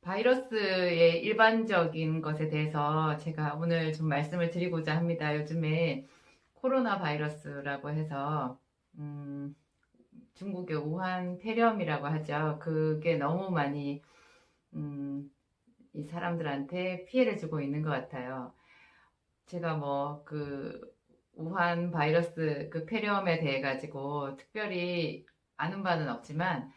바이러스의 일반적인 것에 대해서 제가 오늘 좀 말씀을 드리고자 합니다. 요즘에 코로나 바이러스라고 해서 중국의 우한 폐렴이라고 하죠. 그게 너무 많이 이 사람들한테 피해를 주고 있는 것 같아요. 제가 뭐 우한 바이러스 그 폐렴에 대해 가지고 특별히 아는 바는 없지만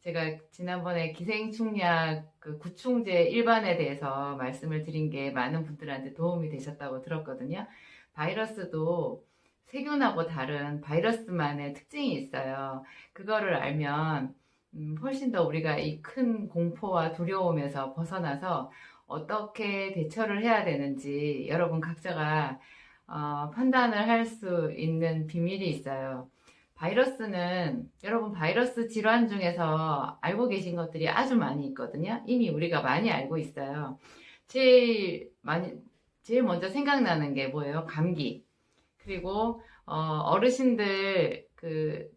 제가 지난번에 기생충약 그 구충제 일반에 대해서 말씀을 드린 게 많은 분들한테 도움이 되셨다고 들었거든요. 바이러스도 세균하고 다른 바이러스만의 특징이 있어요. 그거를 알면 훨씬 더 우리가 이 큰 공포와 두려움에서 벗어나서 어떻게 대처를 해야 되는지 여러분 각자가 판단을 할 수 있는 비밀이 있어요. 바이러스는 여러분 바이러스 질환 중에서 알고 계신 것들이 아주 많이 있거든요. 이미 우리가 많이 알고 있어요. 제일 많이 제일 먼저 생각나는 게 뭐예요? 감기. 그리고 어르신들 그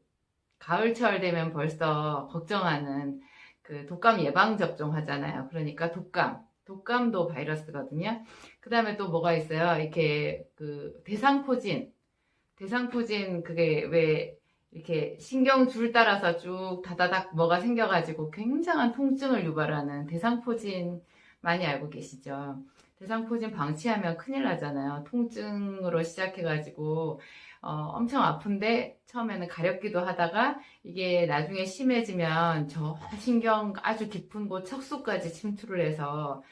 가을철 되면 벌써 걱정하는 그 독감 예방 접종 하잖아요. 그러니까 독감도 바이러스거든요. 그 다음에 또 뭐가 있어요? 이렇게 그 대상포진 그게 왜 이렇게 신경줄 따라서 쭉 다다닥 뭐가 생겨가지고 굉장한 통증을 유발하는 대상포진 많이 알고 계시죠? 대상포진 방치하면 큰일 나잖아요. 통증으로 시작해가지고 엄청 아픈데 처음에는 가렵기도 하다가 이게 나중에 심해지면 저 신경 아주 깊은 곳 척수까지 침투를 해서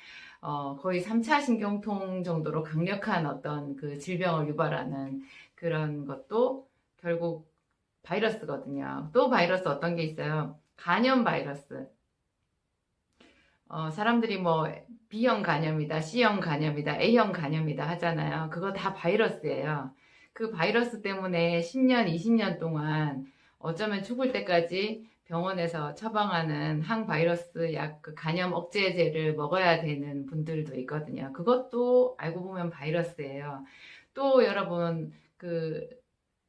거의 3차 신경통 정도로 강력한 어떤 그 질병을 유발하는 그런 것도 결국 바이러스거든요. 또 바이러스 어떤 게 있어요? 간염 바이러스. 사람들이 뭐 B형 간염이다, C형 간염이다, A형 간염이다 하잖아요. 그거 다 바이러스예요. 그 바이러스 때문에 10년, 20년 동안 어쩌면 죽을 때까지 병원에서 처방하는 항바이러스 약, 그 간염 억제제를 먹어야 되는 분들도 있거든요. 그것도 알고 보면 바이러스예요. 또 여러분,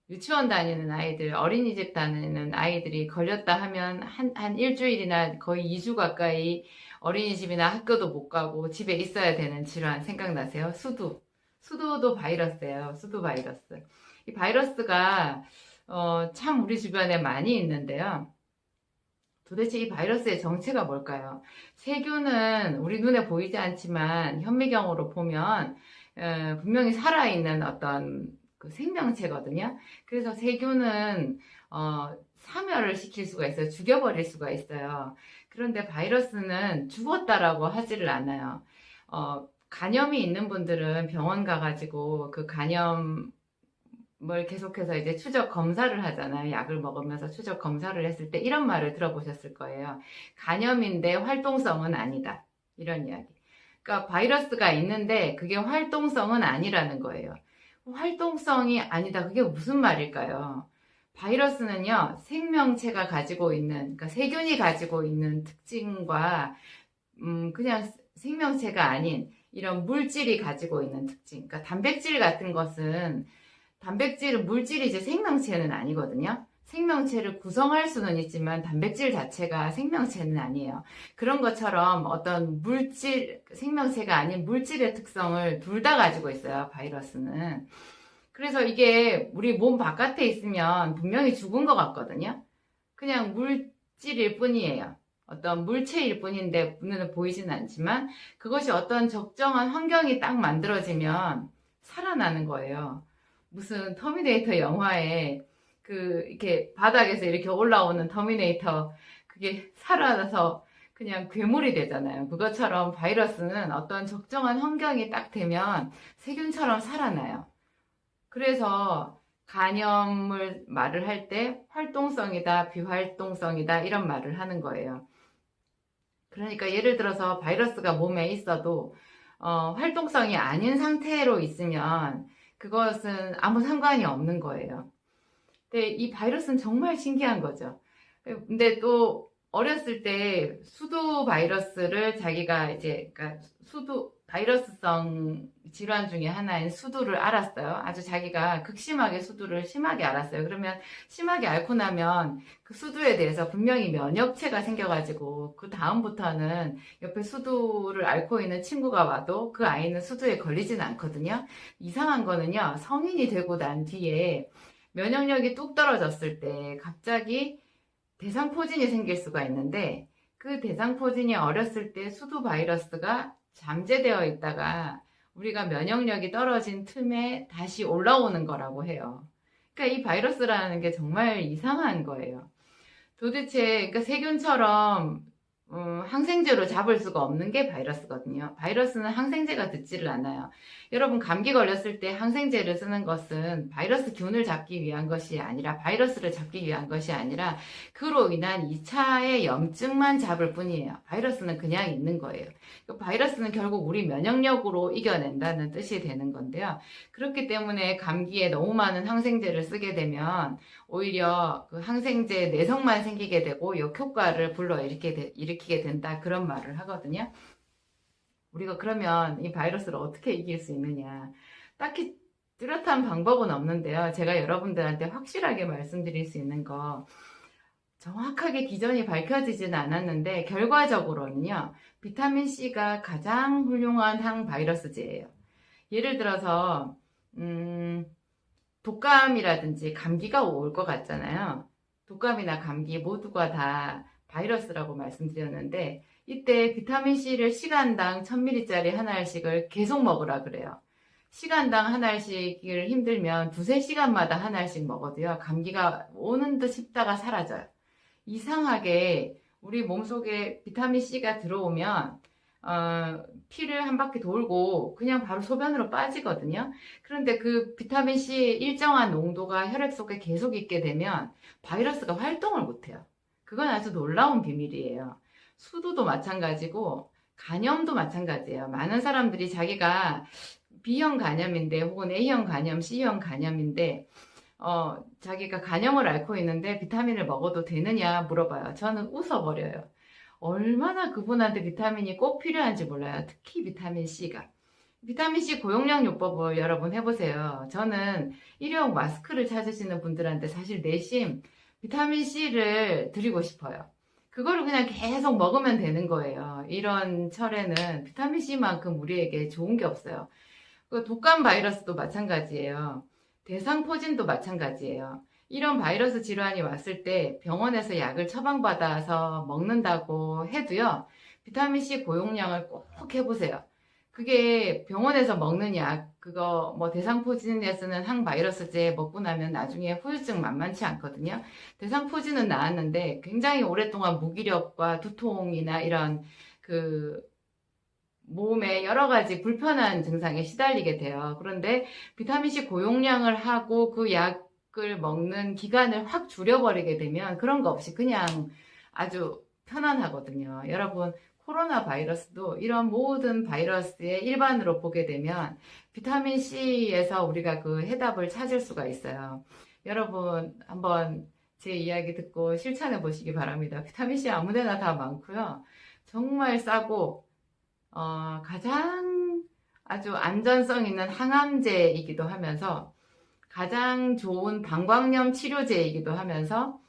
유치원 다니는 아이들, 어린이집 다니는 아이들이 걸렸다 하면 한 일주일이나 거의 2주 가까이 어린이집이나 학교도 못 가고 집에 있어야 되는 질환 생각나세요? 수두도 바이러스예요. 수두 바이러스. 이 바이러스가 참 우리 주변에 많이 있는데요. 도대체 이 바이러스의 정체가 뭘까요? 세균은 우리 눈에 보이지 않지만 현미경으로 보면 분명히 살아있는 어떤 그 생명체거든요. 그래서 세균은 사멸을 시킬 수가 있어요. 죽여버릴 수가 있어요. 그런데 바이러스는 죽었다라고 하지를 않아요. 간염이 있는 분들은 병원 가가지고 그 간염 뭘 계속해서 이제 추적 검사를 하잖아요. 약을 먹으면서 추적 검사를 했을 때 이런 말을 들어보셨을 거예요. 간염인데 활동성은 아니다. 이런 이야기. 그러니까 바이러스가 있는데 그게 활동성은 아니라는 거예요. 활동성이 아니다. 그게 무슨 말일까요? 바이러스는요, 생명체가 가지고 있는, 그러니까 세균이 가지고 있는 특징과, 그냥 생명체가 아닌 이런 물질이 가지고 있는 특징. 그러니까 단백질 같은 것은 단백질은 물질이 이제 생명체는 아니거든요. 생명체를 구성할 수는 있지만 단백질 자체가 생명체는 아니에요. 그런 것처럼 어떤 물질, 생명체가 아닌 물질의 특성을 둘 다 가지고 있어요, 바이러스는. 그래서 이게 우리 몸 바깥에 있으면 분명히 죽은 것 같거든요. 그냥 물질일 뿐이에요. 어떤 물체일 뿐인데 눈에 보이지는 않지만 그것이 어떤 적정한 환경이 딱 만들어지면 살아나는 거예요. 무슨 터미네이터 영화에 이렇게 바닥에서 이렇게 올라오는 터미네이터 그게 살아나서 그냥 괴물이 되잖아요. 그것처럼 바이러스는 어떤 적정한 환경이 딱 되면 세균처럼 살아나요. 그래서 간염을 말을 할 때 활동성이다, 비활동성이다 이런 말을 하는 거예요. 그러니까 예를 들어서 바이러스가 몸에 있어도 활동성이 아닌 상태로 있으면 그것은 아무 상관이 없는 거예요. 근데 이 바이러스는 정말 신기한 거죠. 근데 또 어렸을 때 수두 바이러스를 자기가 이제, 그러니까 수두, 바이러스성 질환 중에 하나인 수두를 알았어요. 아주 자기가 극심하게 수두를 심하게 알았어요. 그러면 심하게 앓고 나면 그 수두에 대해서 분명히 면역체가 생겨가지고 그 다음부터는 옆에 수두를 앓고 있는 친구가 와도 그 아이는 수두에 걸리지는 않거든요. 이상한 거는요, 성인이 되고 난 뒤에 면역력이 뚝 떨어졌을 때 갑자기 대상포진이 생길 수가 있는데, 그 대상포진이 어렸을 때 수두 바이러스가 잠재되어 있다가 우리가 면역력이 떨어진 틈에 다시 올라오는 거라고 해요. 그러니까 이 바이러스라는 게 정말 이상한 거예요. 도대체, 그러니까 세균처럼 항생제로 잡을 수가 없는 게 바이러스거든요. 바이러스는 항생제가 듣지를 않아요. 여러분, 감기 걸렸을 때 항생제를 쓰는 것은 바이러스 균을 잡기 위한 것이 아니라, 바이러스를 잡기 위한 것이 아니라 그로 인한 2차의 염증만 잡을 뿐이에요. 바이러스는 그냥 있는 거예요. 바이러스는 결국 우리 면역력으로 이겨낸다는 뜻이 되는 건데요. 그렇기 때문에 감기에 너무 많은 항생제를 쓰게 되면 오히려 그 항생제 내성만 생기게 되고 역효과를 일으키게 된다, 그런 말을 하거든요. 우리가 그러면 이 바이러스를 어떻게 이길 수 있느냐? 딱히 뚜렷한 방법은 없는데요. 제가 여러분들한테 확실하게 말씀드릴 수 있는 거, 정확하게 기전이 밝혀지지는 않았는데 결과적으로는요, 비타민C가 가장 훌륭한 항바이러스제예요. 예를 들어서 독감이라든지 감기가 올 것 같잖아요. 독감이나 감기 모두가 다 바이러스라고 말씀드렸는데, 이때 비타민C를 시간당 1000ml짜리 한 알씩을 계속 먹으라 그래요. 시간당 한 알씩을 힘들면 두세 시간마다 한 알씩 먹어도요, 감기가 오는 듯 싶다가 사라져요. 이상하게 우리 몸속에 비타민C가 들어오면 피를 한 바퀴 돌고 그냥 바로 소변으로 빠지거든요. 그런데 그 비타민C의 일정한 농도가 혈액 속에 계속 있게 되면 바이러스가 활동을 못해요. 그건 아주 놀라운 비밀이에요. 수두도 마찬가지고 간염도 마찬가지예요. 많은 사람들이 자기가 B형 간염인데, 혹은 A형 간염, C형 간염인데 자기가 간염을 앓고 있는데 비타민을 먹어도 되느냐 물어봐요. 저는 웃어버려요. 얼마나 그분한테 비타민이 꼭 필요한지 몰라요. 특히 비타민C가. 비타민C 고용량 요법을 여러분 해보세요. 저는 일회용 마스크를 찾으시는 분들한테 사실 내심 비타민C를 드리고 싶어요. 그거를 그냥 계속 먹으면 되는 거예요. 이런 철에는 비타민C만큼 우리에게 좋은 게 없어요. 그 독감 바이러스도 마찬가지예요. 대상포진도 마찬가지예요. 이런 바이러스 질환이 왔을 때 병원에서 약을 처방받아서 먹는다고 해도요, 비타민C 고용량을 꼭 해보세요. 그게 병원에서 먹는 약, 그거 뭐 대상포진에 쓰는 항바이러스제 먹고 나면 나중에 후유증 만만치 않거든요. 대상포진은 나았는데 굉장히 오랫동안 무기력과 두통이나 이런 그 몸에 여러 가지 불편한 증상에 시달리게 돼요. 그런데 비타민C 고용량을 하고 그 약을 먹는 기간을 확 줄여버리게 되면 그런 거 없이 그냥 아주 편안하거든요. 여러분, 코로나 바이러스도 이런 모든 바이러스의 일반으로 보게 되면 비타민C에서 우리가 그 해답을 찾을 수가 있어요. 여러분, 한번 제 이야기 듣고 실천해 보시기 바랍니다. 비타민C 아무데나 다 많고요. 정말 싸고 가장 아주 안전성 있는 항암제이기도 하면서 가장 좋은 방광염 치료제이기도 하면서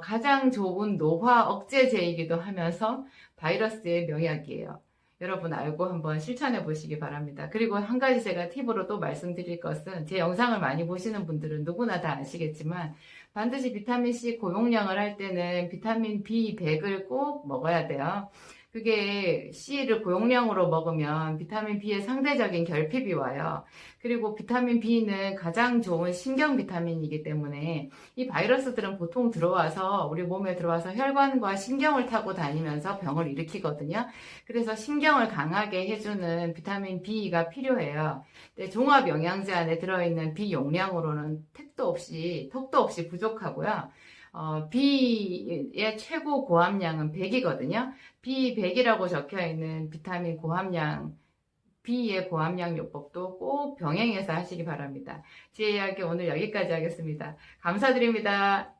가장 좋은 노화 억제제이기도 하면서 바이러스의 명약이에요. 여러분 알고 한번 실천해 보시기 바랍니다. 그리고 한 가지 제가 팁으로 또 말씀드릴 것은, 제 영상을 많이 보시는 분들은 누구나 다 아시겠지만 반드시 비타민C 고용량을 할 때는 비타민 B100을 꼭 먹어야 돼요. 그게 C를 고용량으로 먹으면 비타민 B의 상대적인 결핍이 와요. 그리고 비타민 B는 가장 좋은 신경 비타민이기 때문에 이 바이러스들은 보통 들어와서 우리 몸에 들어와서 혈관과 신경을 타고 다니면서 병을 일으키거든요. 그래서 신경을 강하게 해주는 비타민 B가 필요해요. 근데 종합 영양제 안에 들어있는 B 용량으로는 턱도 없이 부족하고요. B의 최고 고함량은 100이거든요. B100이라고 적혀 있는 비타민 고함량, B의 고함량 요법도 꼭 병행해서 하시기 바랍니다. 제 이야기 오늘 여기까지 하겠습니다. 감사드립니다.